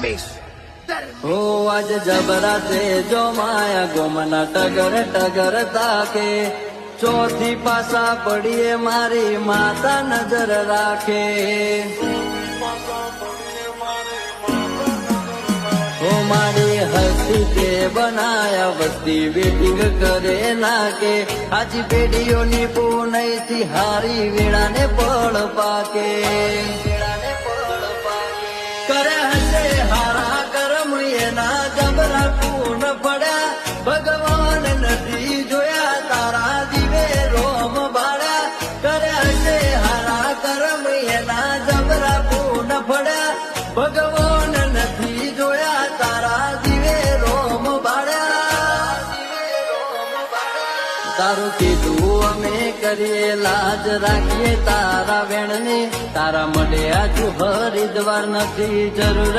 હો આજ જબરાતે જો માયા ગોમના ટગર ટગર તાકે ચોથી પાસા પડીએ મારી માતા નજર રાખે હો મારી હસ્તી તે બનાયા વસ્તી વેટિંગ કરે નાકે આજી પેઢીઓની પૂનઈ થી હારી વેળાને પળ પાકે કરે હશે હારા કરમ એના જબરા પૂન પડ્યા ભગવાન નથી જોયા તારા દીવે રોમ બાળ્યા કરે હશે હારા કરમ એના જબરા પૂન પડ્યા ભગવાન નથી જોયા તારા દીવે રોમ બાળ્યા તારું કીધું અમે કરીએ લાજ રાખીએ તારા વેણની તારા મળે આજુ હરિદ્વાર નથી જરૂર